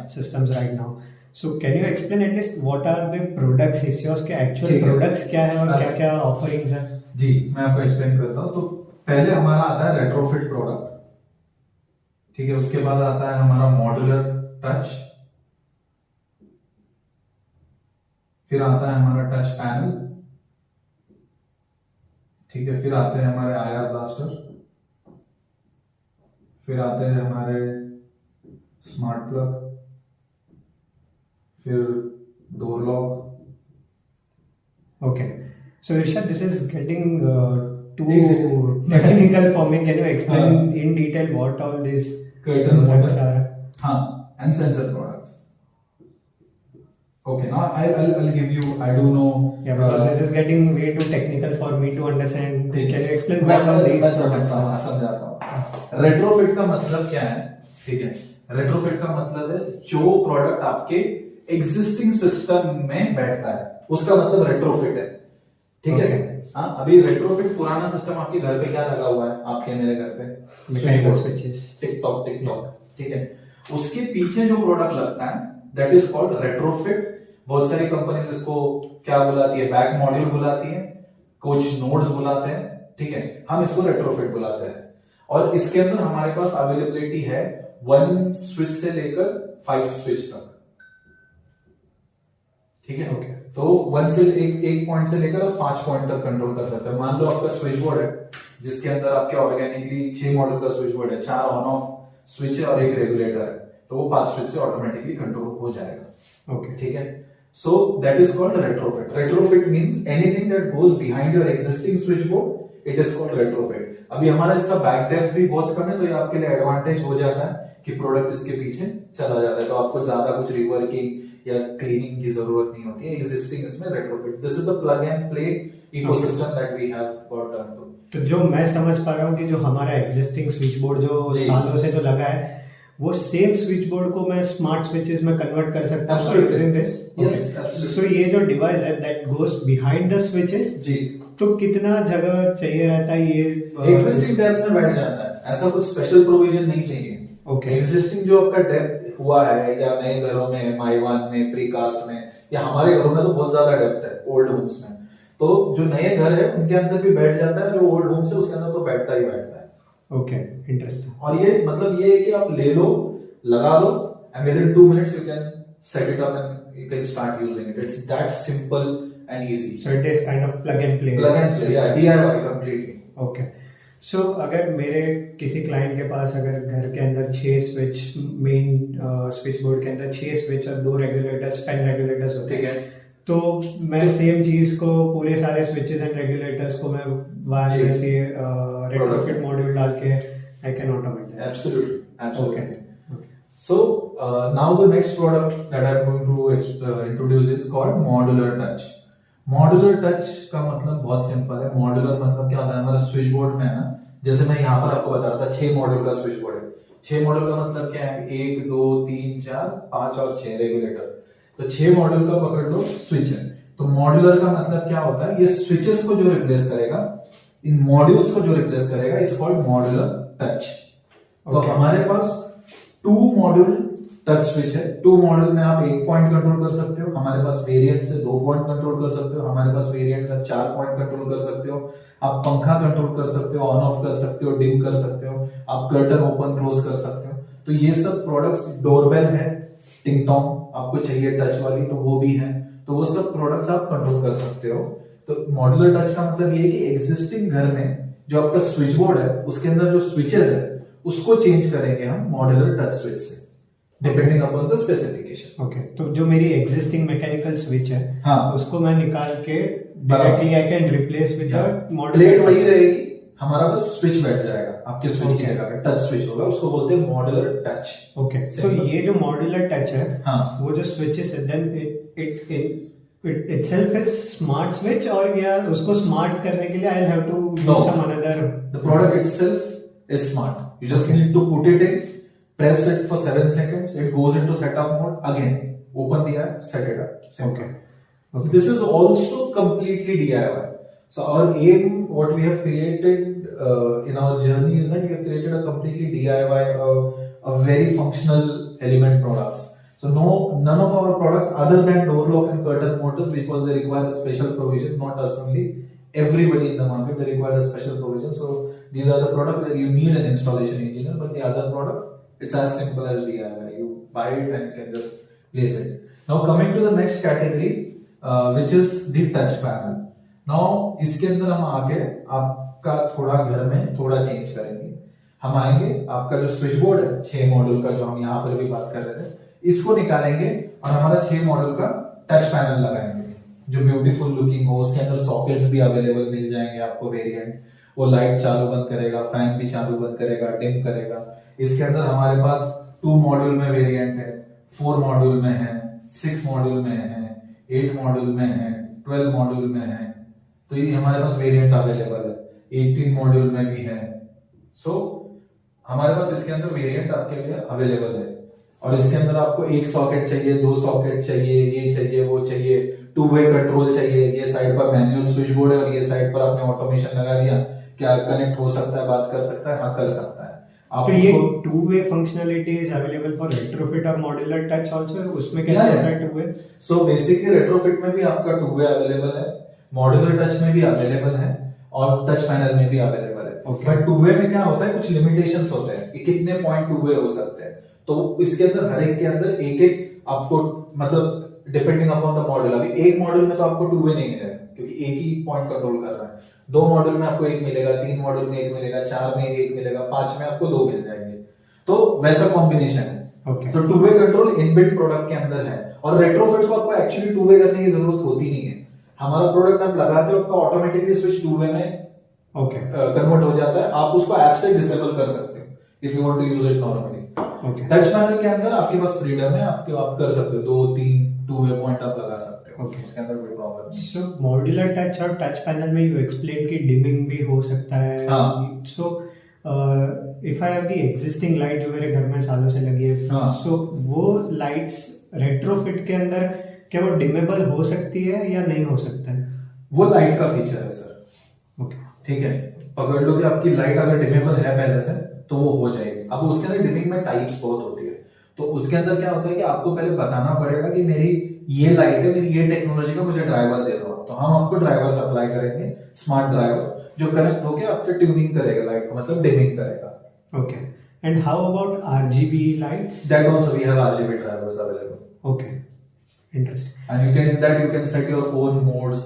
systems right now. So can you explain at least what are the products Hesios के actual products क्या है और क्या क्या offerings है? जी मैं आपको एक्सप्लेन करता हूँ। तो पहले हमारा आता है रेट्रोफिट प्रोडक्ट, ठीक है। उसके बाद आता है हमारा मॉड्यूलर टच, फिर आता है हमारा टच पैनल, ठीक है। फिर आते हैं हमारे आईआर ब्लास्टर, फिर आते हैं हमारे स्मार्ट प्लग, फिर door lock. Okay. So Irshad, this is getting too technical for me. Can you explain in detail what all these products are? And sensor products. Okay, now I'll give you. I do know. Yeah, because this is getting way too technical for me to understand. Can you explain what all these products are? समझाता हूँ। Retrofit का मतलब क्या है, ठीक है। Retrofit का मतलब है जो प्रोडक्ट आपके एग्जिस्टिंग सिस्टम में बैठता है उसका मतलब रेट्रोफिट है, ठीक है। हाँ, अभी रेट्रोफिट पुराना सिस्टम आपके घर पे क्या लगा हुआ है, आपके मेरे घर पे स्विचेस, टिकटॉक, ठीक है। उसके पीछे जो प्रोडक्ट लगता है दैट इज कॉल्ड रेट्रोफिट। बहुत सारी कंपनीज इसको क्या बुलाती है, बैक मॉड्यूल बुलाती है, कुछ नोड्स बुलाते हैं, ठीक है। हम इसको रेट्रोफिट बुलाते हैं। और इसके अंदर हमारे पास अवेलेबिलिटी है 1 स्विच से लेकर 5 स्विच तक, ठीक है। ओके। तो 1 से एक पॉइंट से लेकर आप 5 पॉइंट तक कंट्रोल कर सकते हैं। मान लो आपका स्विच बोर्ड है जिसके अंदर आपके ऑर्गेनिकली 6 मॉड्यूल का स्विच बोर्ड है, 4 ऑन ऑफ स्विच है और एक रेगुलेटर है, तो वो 5 स्विच से ऑटोमेटिकली कंट्रोल हो जाएगा। ओके, ठीक है। So that is called retrofit. Retrofit means anything that goes behind your existing switch board, it is called retrofit. अभी हमारा इसका बैक डेप्थ भी बहुत कम है, तो ये आपके लिए एडवांटेज हो जाता है कि प्रोडक्ट इसके पीछे चला जाता है, तो आपको ज्यादा कुछ रिवर्किंग या क्लीनिंग की जरूरत नहीं होती है। एग्जिस्टिंग इसमें retrofit, this is the plug and play ecosystem that we have got done too. तो जो मैं समझ पा रहा हूँ कि जो हमारा एग्जिस्टिंग स्विच बोर्ड जो सालों से जो लगा है, वो सेम स्विच बोर्ड को मैं स्मार्ट स्विचेस में कन्वर्ट कर सकता हूँ यूजिंग दिस। यस, सो ये जो डिवाइस है that goes behind the switches, जी, तो कितना जगह चाहिए रहता है ये? एग्जिस्टिंग डेप्थ में बैठ जाता है, ऐसा कुछ स्पेशल प्रोविजन नहीं चाहिए। ओके, एग्जिस्टिंग जो आपका डेप्थ हुआ है या नए घरों में, माइवान में, प्रीकास्ट में, या हमारे घरों में तो बहुत ज्यादा डेप्थ है ओल्ड होम्स में, तो जो नए घर है उनके अंदर भी बैठ जाता है, जो ओल्ड होम्स है उसके अंदर तो बैठता ही बैठता है। Okay, interesting. और ये मतलब ये है कि आप ले लो, लगा लो, and within 2 minutes you can set it up and you can start using it. It's that simple and easy. So it is kind of plug and play. Plug and play, yeah, DIY completely. Okay. So अगर मेरे किसी client के पास अगर घर के अंदर 6 switch, main switch board के अंदर 6 स्विच और 2 रेगुलेटर्स, पेन रेगुलेटर्स होते हैं, तो मैं सेम चीज को पूरे सारे स्विचेस एंड रेगुलेटर्स को मैं वायरलेस रेट्रोफिट मॉड्यूल डाल के I can automate that. Absolutely, absolutely. So now the next product that I'm going to introduce is called modular touch. Modular touch का मतलब बहुत सिंपल है। मॉड्यूलर मतलब क्या होता है, हमारा स्विच बोर्ड में ना, जैसे मैं यहाँ पर आपको बता रहा था 6 मॉड्यूल का स्विच बोर्ड है। 6 मॉड्यूल का मतलब क्या है, 1 2 3 4 5 और 6 रेगुलेटर, तो 6 मॉड्यूल का पकड़ लो स्विच है। तो मॉड्यूलर का मतलब क्या होता है, ये स्विचेस को जो रिप्लेस करेगा, इन मॉड्यूल्स को जो रिप्लेस करेगा, इज कॉल्ड मॉड्यूलर टच। तो हमारे पास 2 मॉड्यूल टच स्विच है। 2 मॉड्यूल में आप 1 पॉइंट कंट्रोल कर सकते हो, हमारे पास वेरिएंट से 2 पॉइंट कंट्रोल कर सकते हो, हमारे पास वेरिएंट से 4 पॉइंट कंट्रोल कर सकते हो। आप पंखा कंट्रोल कर सकते हो, ऑन ऑफ कर सकते हो, डिम कर सकते हो, आप कर्टन ओपन क्लोज कर सकते हो। तो ये सब प्रोडक्ट्स, डोरबेल है, टिंग टोंग आपको चाहिए टच वाली तो वो भी है, तो वो सब प्रोडक्ट्स आप कंट्रोल कर सकते हो। तो मॉड्यूलर टच का मतलब ये है कि एग्जिस्टिंग घर में जो आपका स्विच बोर्ड है उसके अंदर जो स्विचेस है उसको चेंज करेंगे हम मॉड्यूलर टच स्विच से, depending upon the specification. Okay, तो जो मेरी एग्जिस्टिंग मैकेनिकल स्विच है, हाँ, उसको मैं निकाल के directly I can replace with the modular. Plate वही रहेगी, हमारा बस स्विच बैठ जाएगा आपके स्विच की जगह पे, टच स्विच होगा, उसको बोलते हैं मॉड्यूलर टच। ओके, तो ये जो मॉड्यूलर टच है, हाँ, वो जो स्विचेस है, then it itself is smart switch, और या उसको स्मार्ट करने के लिए I'll have to use some another? The product itself is smart. You just need to put it in, press it for 7 seconds, it goes into setup mode, again open the app, set it up. Okay. So this is also completely DIY. So our aim, what we have created in our journey is that we have created a completely DIY, a very functional element products. So none of our products other than door lock and curtain motors, because they require a special provision, not us only, everybody in the market, they require a special provision. So these are the products where you need an installation engineer, but the other product, it's as simple as DIY. You buy it and you can just place it. Now coming to the next category, which is the touch panel. Now इसके अंदर हम आगे आपका थोड़ा घर में थोड़ा change करेंगे. हम आएंगे, आपका जो स्विच बोर्ड है 6 मॉड्यूल का, जो हम यहाँ पर भी बात कर रहे थे, इसको निकालेंगे और हमारा 6 मॉड्यूल का टच पैनल लगाएंगे जो ब्यूटीफुल लुकिंग हो. उसके अंदर सॉकेट्स भी अवेलेबल मिल जाएंगे आपको, वेरिएंट. वो लाइट चालू बंद करेगा, फैन भी चालू बंद करेगा, डिम करेगा. इसके अंदर हमारे पास 2 मॉड्यूल में वेरिएंट है, 4 मॉड्यूल में है, 6 मॉड्यूल में है, 8 मॉड्यूल में है, 12 मॉड्यूल में है. तो ये हमारे पास वेरिएंट अवेलेबल है. 18 मॉड्यूल में भी है. सो हमारे पास इसके अंदर वेरिएंट आपके लिए अवेलेबल है. और इसके अंदर आपको एक सॉकेट चाहिए, 2 सॉकेट चाहिए, ये चाहिए, वो चाहिए, 2 वे कंट्रोल चाहिए. ये साइड पर मैनुअल स्विच बोर्ड है और ये साइड पर आपने ऑटोमेशन लगा दिया. क्या कनेक्ट हो सकता है, बात कर सकता है? हाँ, कर सकता है. तो ये 2 way functionality is available for retrofit और मॉड्यूलर टच आल्सो. उसमें कैसे होता है 2 वे? सो बेसिकली रेट्रोफिट में भी आपका 2 वे अवेलेबल है, मॉड्यूलर टच में भी अवेलेबल है और टच पैनल में भी अवेलेबल है. बट 2 वे में क्या होता है, कुछ लिमिटेशंस होते हैं कि कितने पॉइंट 2 वे हो सकते हैं. तो इसके अंदर हर एक के अंदर एक एक आपको, मतलब डिपेंडिंग अपॉन द मॉडल. अभी एक मॉडल में तो आपको 2 वे नहीं मिलेगा क्योंकि एक ही पॉइंट कंट्रोल कर रहा है. 2 मॉडल में आपको एक मिलेगा, 3 मॉडल में एक मिलेगा, 4 में एक मिलेगा, 5 में आपको 2 मिल जाएंगे. तो वैसा कॉम्बिनेशन है. तो 2 वे कंट्रोल इनबिल्ट प्रोडक्ट के अंदर है. और रेट्रोफिट को आपको एक्चुअली 2 वे करने की जरूरत होती नहीं है. हमारा प्रोडक्ट आप लगाते हो, आपका ऑटोमेटिकली स्विच 2 वे में कन्वर्ट हो जाता है. आप उसको ऐप से डिसेबल कर सकते हो if you want to use it normally. Touch panel के अंदर आपके पास फ्रीडम है, आप कर सकते हो 2-3 2 वे पॉइंट आप लगा सकते हो. उसके अंदर कोई प्रॉब्लम नहीं. सो मॉड्यूलर टच और टच पैनल में यू एक्सप्लेन कि डिमिंग भी हो सकता है. So if I have the existing light जो मेरे घर में सालों से लगी है, सो वो लाइट्स रेट्रोफिट के अंदर क्या वो डिमेबल हो सकती है या नहीं हो सकता है? वो लाइट का फीचर है सर. ठीक है, पकड़ लो कि आपकी लाइट अगर डिमेबल है पहले से तो वो हो जाएगी. अब उसके अंदर डिमिंग में टाइप्स बहुत होती है. तो उसके अंदर क्या होता है कि आपको पहले बताना पड़ेगा कि मेरी ये लाइट है, मेरी ये टेक्नोलॉजी का मुझे ड्राइवर दे दो. तो हम आपको ड्राइवर सप्लाई करेंगे, स्मार्ट ड्राइवर, जो कनेक्ट होके आपके ट्यूनिंग करेगा लाइट को, मतलब डिमिंग करेगा. Okay. And how about RGB lights? That also we have RGB drivers available. Okay, interesting. And you can, in that you can set your own modes,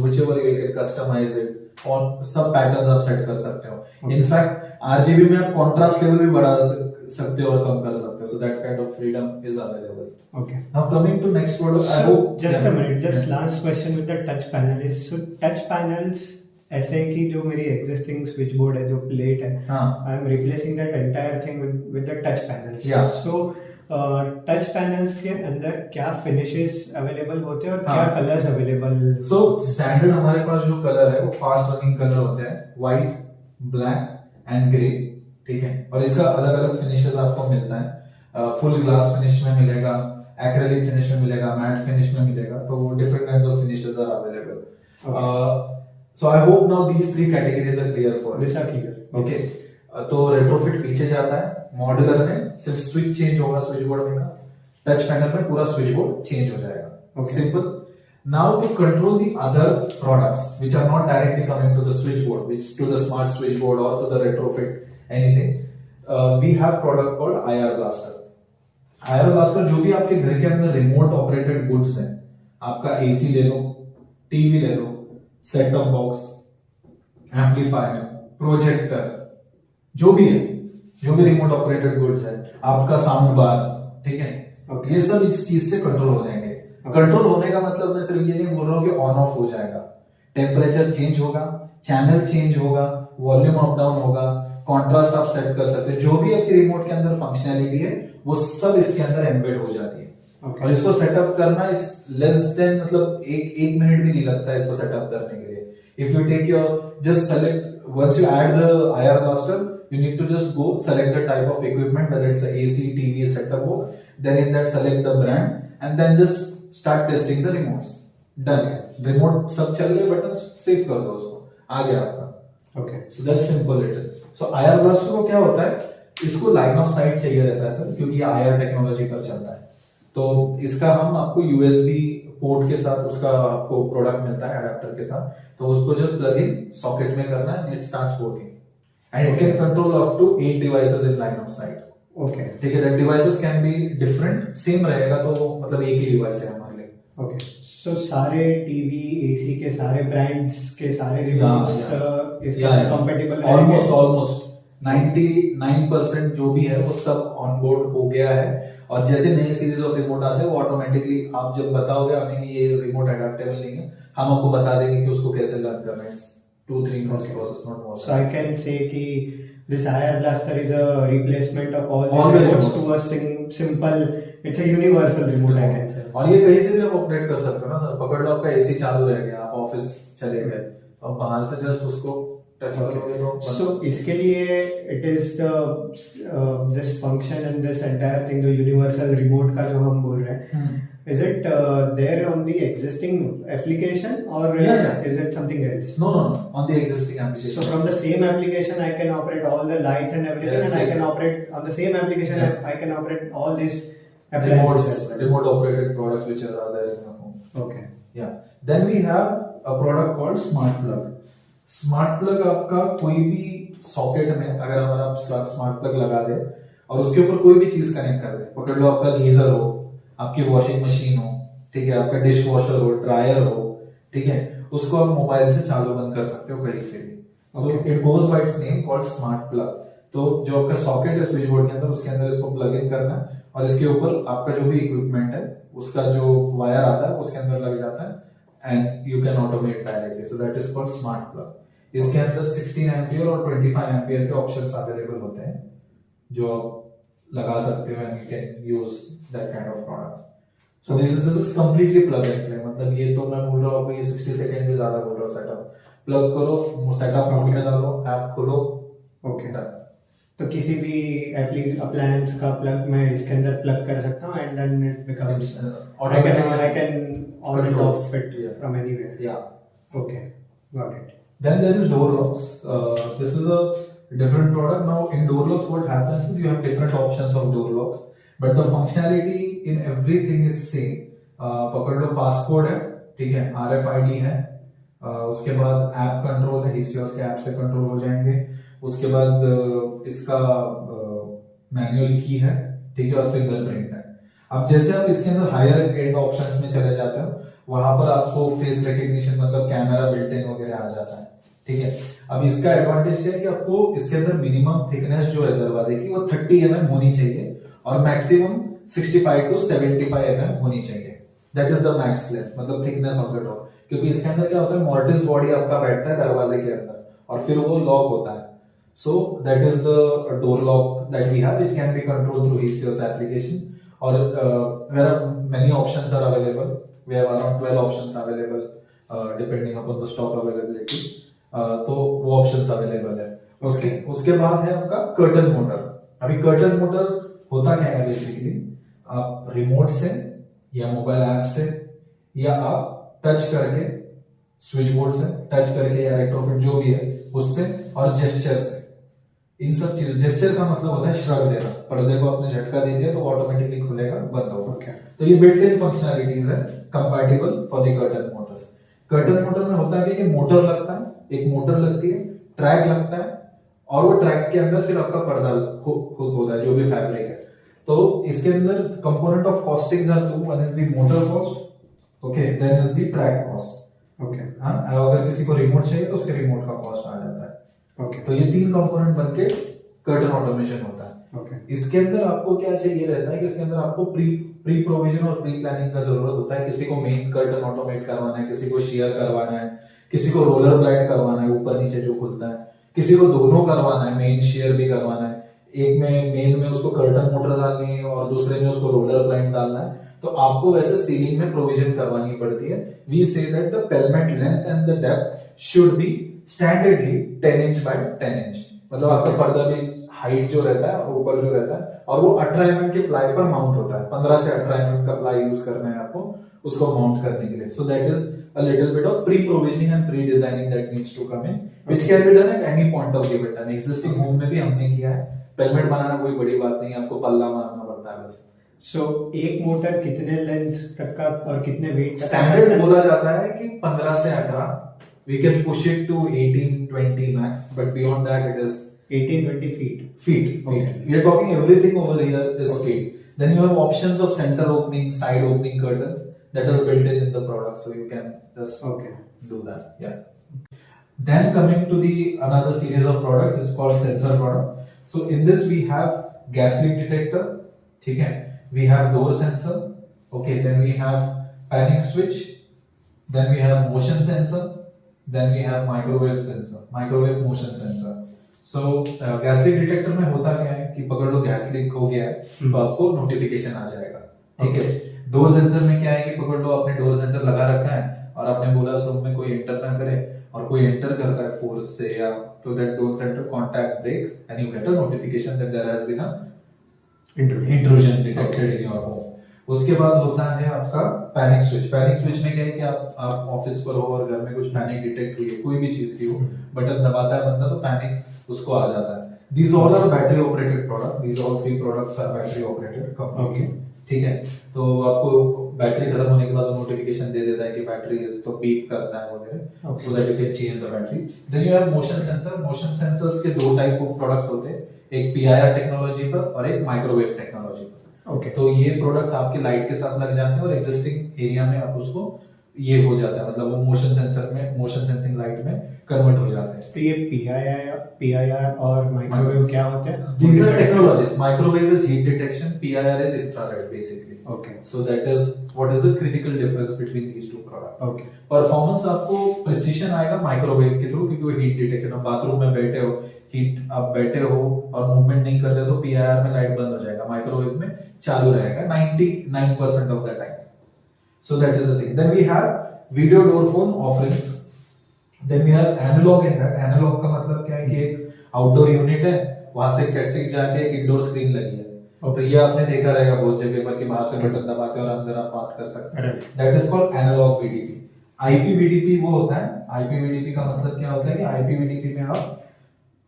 whichever you can customize it. और सब patterns आप set कर सकते हो. In fact RGB में आप contrast level भी बढ़ा सकते हो और कम कर सकते हो. So that kind of freedom is available. Okay. Now coming to next product. I hope just a minute, just last question with the touch panel is, so touch panels ऐसे है कि जो मेरी एग्जिस्टिंग स्विच बोर्ड है, जो plate है, I am replacing that entire thing with the touch panels. So touch panels के अंदर क्या फिनिशेस अवेलेबल होते हैं और क्या कलर्स अवेलेबल? सो स्टैंडर्ड हमारे पास जो कलर है वो फास्ट रनिंग कलर होते हैं, व्हाइट, ब्लैक एंड ग्रे. ठीक है, और इसका अलग अलग फिनिशेस आपको मिलता है. फुल ग्लास फिनिश में मिलेगा, एक्रेलिक फिनिश में मिलेगा, मैट फिनिश में मिलेगा. तो different kinds of finishes are available. So I hope now these 3 categories are clear for. This are clear. Okay. तो रेट्रोफिट पीछे जाता है. मॉड्यूलर में सिर्फ स्विच चेंज होगा स्विच बोर्ड में का. टच पैनल में पूरा स्विच बोर्ड चेंज हो जाएगा. Simple. Now to control the other products which are not directly coming to the switch board, which to the smart switch board और to the retrofit anything, we have product called IR blaster. IR blaster जो भी आपके घर के अंदर remote operated goods हैं, आपका AC ले लो, टीवी ले लो, set top box, amplifier, projector, जो भी है, जो भी रिमोट ऑपरेटेड गुड्स है, आपका साउंड बार, ठीक है, ये सब इस चीज से कंट्रोल हो जाएंगे. कंट्रोल होने का मतलब मैं सिर्फ ये नहीं बोल रहा हूँ कि ऑन ऑफ हो जाएगा. टेम्परेचर चेंज होगा, चैनल चेंज होगा, वॉल्यूम अप डाउन होगा, कॉन्ट्रास्ट आप सेट कर सकते हैं. जो भी आपकी रिमोट के अंदर फंक्शनैलिटी है वो सब इसके अंदर एम्बेड हो जाती है. और इसको सेटअप करना इट्स लेस देन, मतलब एक मिनट भी नहीं लगता है इसको सेटअप करने के लिए. If you take your just select, once you add the IR blaster, you need to just go select the type of equipment, whether it's a AC, TV, set-top box. Then in that select the brand and then just start testing the remotes. Done. Remote सब चल रहे, button save कर दो उसको, आ गया आपका. Okay. So that's simple it is. So IR blaster को क्या होता है, इसको लाइन ऑफ साइट चाहिए रहता है सर, क्योंकि ये IR टेक्नोलॉजी पर चलता है। तो इसका हम आपको USB पोर्ट के साथ उसका आपको प्रोडक्ट मिलता है अडेप्टर के साथ, तो उसको जस्ट प्लग इन सॉकेट में करना है, it starts working and it can control up to 8 devices in line of sight. Okay, ठीक है, that devices can be different, same रहेगा तो मतलब एक ही डिवाइस है हमारे लिए। ओके, सो सारे टीवी AC के सारे ब्रांड्स के सारे रिमोट्स इसका कंपैटिबल रहेंगे? ऑलमोस्ट 99% जो भी है वो सब ऑन बोर्ड हो गया है। और जैसे नई सीरीज ऑफ रिमोट आते हैं वो ऑटोमेटिकली आप जब बताओगे हमें कि ये रिमोट अडेप्टेबल नहीं है, हम आपको बता देंगे कि उसको कैसे लर्न करना है। 2-3 minutes process, not more. So I can say कि this IR blaster is a replacement of all All these the remotes remotes. to a simple, it's a universal remote I can say. और ये कहीं से भी आप operate कर सकते हो ना सर, पकड़ लो आपका AC चालू रह गया, आप ऑफिस चले गए, तो आप बाहर से जस्ट उसको टच करोगे तो So इसके लिए it is the this function and this entire thing, जो universal remote का जो हम बोल रहे हैं, is it there on the existing application or Yeah. is it something else? No, on the existing application. So from the same application I can operate all the lights and everything, Yes, and I yes. can operate on the same application. Yeah. I can operate all these appliances as well. remote operated products which are there in your home. Okay. Yeah. Then we have a product called Smart Plug. Smart Plug आपका कोई भी socket में अगर हमारा smart plug लगा दे और उसके ऊपर कोई भी चीज कनेक्ट कर दे, पकड़ लो आपका गीजर हो, आपकी वॉशिंग मशीन हो, ठीक है, आपका डिश वॉशर हो, ड्रायर हो, ठीक है, उसको आप मोबाइल से चालू बंद कर सकते हो कहीं से भी। So it goes by it's name called smart plug. तो जो आपका सॉकेट है स्विच बोर्ड के अंदर, उसके अंदर इसको प्लग इन करना है और इसके ऊपर आपका जो भी इक्विपमेंट है उसका जो वायर आता है उसके अंदर लग जाता है and you can automate directly. So that is called smart plug. इसके अंदर 16 एम्पियर और 25 एम्पियर के ऑप्शंस अवेलेबल होते हैं जो आप लगा सकते हो and you can use that kind of products. So this is completely plug and play. मतलब ये तो मैं बोल रहा हूँ आपको, ये 60 सेकंड भी ज्यादा बोल रहा हूँ। सेटअप प्लग करो, सेटअप मोड में डालो, ऐप खोलो, ओके। तो किसी भी अप्लायंस का प्लग मैं इसके अंदर प्लग कर सकता हूँ and then it becomes I can on and off it from anywhere. Yeah. Okay, got it. Then there is door locks. This is a different product. Now in door locks what happens is you have different options of door locks, but the functionality in everything is same. पकड़ लो passcode है, ठीक है, RFID है, उसके बाद app control है, हिसियोस के app से कंट्रोल हो जाएंगे, उसके बाद इसका मैनुअल की है, ठीक है, और फिंगरप्रिंट है। अब जैसे आप इसके अंदर हायर एंड ऑप्शंस में चले जाते हो, वहां पर आपको फेस रिकग्निशन मतलब कैमरा बिल्ट इन वगैरह आ जाता है, ठीक है। अब इसका एडवांटेज क्या है कि आपको इसके अंदर मिनिमम थिकनेस जो है दरवाजे की वो 30 mm होनी चाहिए और मैक्सिमम 65 to 75 mm होनी चाहिए। That is the max length, मतलब थिकनेस ऑफ द डोर। क्योंकि इसके अंदर क्या होता है, मॉर्टिस बॉडी आपका बैठता है दरवाजे के अंदर और फिर वो लॉक होता है। So that is the door lock that we have. It can be controlled through Hisios application और there are many options are available. We have around 12 options available depending upon the stock availability. तो वो options available है। उसके बाद है आपका curtain motor. अभी curtain motor होता क्या है बेसिकली, आप रिमोट से या मोबाइल ऐप से या आप टच करके स्विच बोर्ड से टच करके या रेट्रोफिट जो भी है उससे और जेस्चर से, इन सब चीजों, जेस्चर का मतलब होता है श्रग देना, पर्दे को आपने झटका दे दिया तो ऑटोमेटिकली खुलेगा, बंद होगा। तो ये बिल्ट इन फंक्शनैलिटीज है compatible for the curtain Motors. Curtain motor में होता है कि मोटर लगता है, एक मोटर लगती है, ट्रैक लगता है और वो ट्रैक के अंदर फिर आपका पर्दा होता है जो भी फैब्रिक है। तो इसके अंदर component of costings are two, one is the motor cost, okay, then is the track cost, okay. हाँ, अगर किसी को रिमोट चाहिए तो उसके रिमोट का कॉस्ट आ जाता है, ओके। तो ये तीन कंपोनेंट बनके कर्टन ऑटोमेशन होता है, ओके। इसके अंदर आपको क्या चाहिए रहता है कि इसके अंदर आपको प्री प्रोविजन और प्री प्लानिंग का जरूरत होता है। किसी को मेन कर्टन ऑटोमेट करवाना है, किसी को शेयर करवाना है, किसी को रोलर ब्लाइंड करवाना है ऊपर नीचे जो खुलता है, किसी को दोनों करवाना है, मेन शेयर भी करवाना है, एक में मेन में उसको कर्टन मोटर डालनी है और दूसरे में उसको रोलर ब्लाइंड डालना है। तो आपको वैसे सीलिंग में प्रोविजन करवानी पड़ती है। We say that the pelmet length and the depth should be standardly 10 inch by 10 inch, मतलब आपका पर्दा भी हाइट जो रहता है ऊपर जो रहता है और वो 18 mm के प्लाई पर माउंट होता है। 15 से 18 mm का प्लाई यूज करना है आपको उसको माउंट करने के लिए। सो that is a little bit of pre-provisioning and pre-designing that needs to come in, which can be done at any point of given time. Existing home में भी हमने किया है, पेलमेट बनाना कोई बड़ी बात नहीं है, आपको पल्ला मारना पड़ता है बस। सो एक मोटर कितने लेंथ तक का और कितने वेट तक? स्टैंडर्ड बोला जाता है कि 15 से 18, we can push it to 18-20 max, but beyond that it is 18-20 feet. feet. Okay. We are talking everything over here is feet. Then you have options of center opening, side opening curtains that is built in the product, so you can just do that. Yeah. Then coming to the another series of products is called sensor product. So in this we have gas leak detector, ठीक है? We have door sensor. Okay. Then we have panic switch. Then we have motion sensor. Then we have microwave sensor, microwave motion sensor. So gas leak detector में होता क्या है कि पकड़ लो gas leak हो गया है तो आपको नोटिफिकेशन आ जाएगा, ठीक है। डोर सेंसर में क्या है कि पकड़ लो आपने डोर सेंसर लगा रखा है और आपने बोला उस रूम में कोई एंटर ना करे और कोई एंटर करता है फोर्स से या तो that door sensor contact breaks and you get a notification that there has been a intrusion detected in your home. उसके बाद होता है आपका पैनिक स्विच। पैनिक स्विच में क्या है कि आप ऑफिस पर हो और घर में कुछ पैनिक डिटेक्ट हुई है कोई भी चीज की हो, बटन दबाता है बंदा तो पैनिक उसको आ जाता है। These all are battery operated product. These all three products are battery operated completely. ठीक है, तो आपको बैटरी खत्म होने के बाद वो नोटिफिकेशन दे देता है कि बैटरी इज तो बीप करता है वगैरह, so that you can change the battery. Then you have motion sensor. Motion sensors के दो टाइप ऑफ प्रोडक्ट्स होते हैं, एक पीआईआर टेक्नोलॉजी पर और एक माइक्रोवेव टेक्नोलॉजी पर। तो ये प्रोडक्ट्स आपके लाइट के साथ लग जाते हैं और एग्जिस्टिंग एरिया में आप उसको ये हो जाता है, मतलब वो मोशन सेंसर में मोशन सेंसिंग लाइट में कन्वर्ट हो जाते हैं। तो ये पीआईआर और माइक्रोवेव क्या होते हैं? These are technologies. Microwave is heat detection, PIR is infrared basically. Okay. So that is what is the critical difference between these two products. Okay. Performance आपको precision आएगा माइक्रोवेव के थ्रू क्योंकि वो heat detection. आप bathroom में बैठे हो, heat आप बैठे हो और मूवमेंट नहीं कर रहे तो PIR में लाइट बंद हो जाएगा, माइक्रोवेव में चालू रहेगा 99% of the time. So that is the thing. Then we have video door phone offerings. Then we have analog in that. Analog का मतलब क्या है कि एक आउटडोर यूनिट है, वहां से कैटसिक जाके एक इंडोर स्क्रीन लगी है। तो ये आपने देखा रहेगा बहुत जगह पर कि बाहर से बटन दबाते हैं और अंदर आप बात कर सकते हैं। That is called analog VDP. IPVDP वो होता है। IPVDP का मतलब क्या होता है कि IPVDP में आप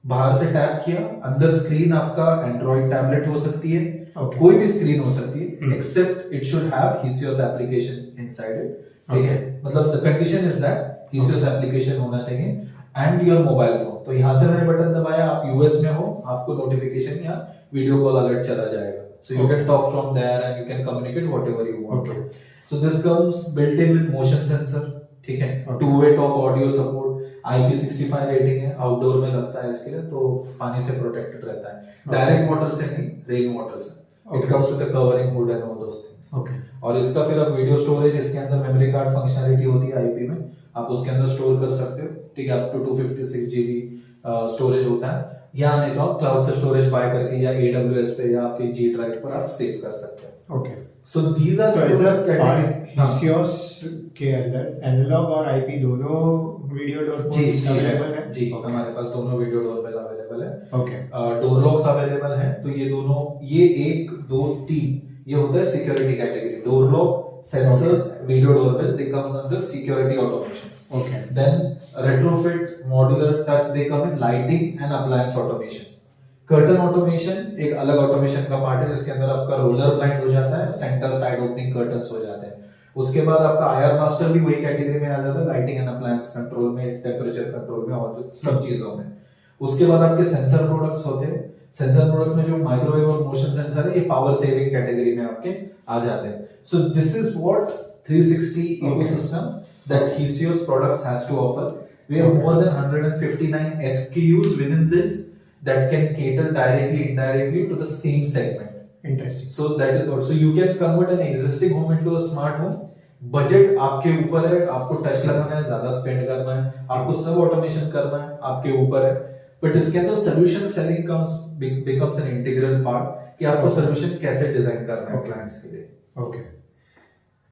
बाहर से टैप किया, अंदर स्क्रीन आपका एंड्रॉइड टैबलेट हो सकती है, कोई भी स्क्रीन हो सकती है, except it should have Hesios application inside it. ठीक है, मतलब the condition is that Hesios application होना चाहिए एंड योर मोबाइल फोन। तो यहाँ से मैंने बटन दबाया, आप यूएस में हो, आपको नोटिफिकेशन या वीडियो कॉल अलर्ट चला जाएगा, so you can talk from there and you can communicate whatever you want. So this comes built in with motion sensor, ठीक है, two way talk audio support, IP65 rating है, outdoor में लगता है इसके लिए तो पानी से प्रोटेक्टेड रहता है, डायरेक्ट वाटर से नहीं, रेन वाटर से। It comes with a covering hood and all those things. Okay. और इसका फिर अब वीडियो स्टोरेज, इसके अंदर मेमोरी कार्ड फंक्शनैलिटी होती है आईपी में, आप उसके अंदर स्टोर कर सकते हो, ठीक है, अप टू 256 GB स्टोरेज होता है, या नहीं तो आप क्लाउड से स्टोरेज बाय करके या AWS पे या आपके G ड्राइव पर आप सेव कर सकते हो। Okay, so these are Hesios के अंदर एनालॉग और आईपी दोनों वीडियो डोर अवेलेबल है? जी, हमारे पास दोनों वीडियो डोरबेल अवेलेबल है। ओके, डोर लॉक्स अवेलेबल है, तो ये दोनों, ये 1 2 3 ये होता है security category. Door lock, sensors, video doorbell, they come under security automation. Okay, then retrofit, modular touch, they come in lighting and appliance automation. Curtain automation एक अलग ऑटोमेशन का पार्ट है जिसके अंदर आपका रोलर ब्लाइंड हो जाता है, सेंटर साइड ओपनिंग कर्टन्स हो जाते हैं। उसके बाद आपका आईआर मास्टर भी वही कैटेगरी में आ जाता है, लाइटिंग एंड अप्लायंस कंट्रोल में, टेम्परेचर कंट्रोल में और सब चीजों में। उसके बाद आपके सेंसर प्रोडक्ट्स होते हैं। सेंसर प्रोडक्ट्स में जो माइक्रोवेव और मोशन सेंसर है, ये पावर सेविंग कैटेगरी में आपके आ जाते हैं। So this is what 360 ecosystem that Hesios products has to offer. We have more than 159 SKUs within this that can cater directly, indirectly to the same segment. Interesting. So that is also you can convert an existing home into a smart home. Budget आपके ऊपर है, आपको touch लगाना है, ज्यादा spend करना है, आपको सब ऑटोमेशन करना है, आपके ऊपर है। बट इसके अंदर solution selling becomes an integral part कि आपको सोल्यूशन कैसे डिजाइन करना है क्लाइंट्स के लिए। ओके।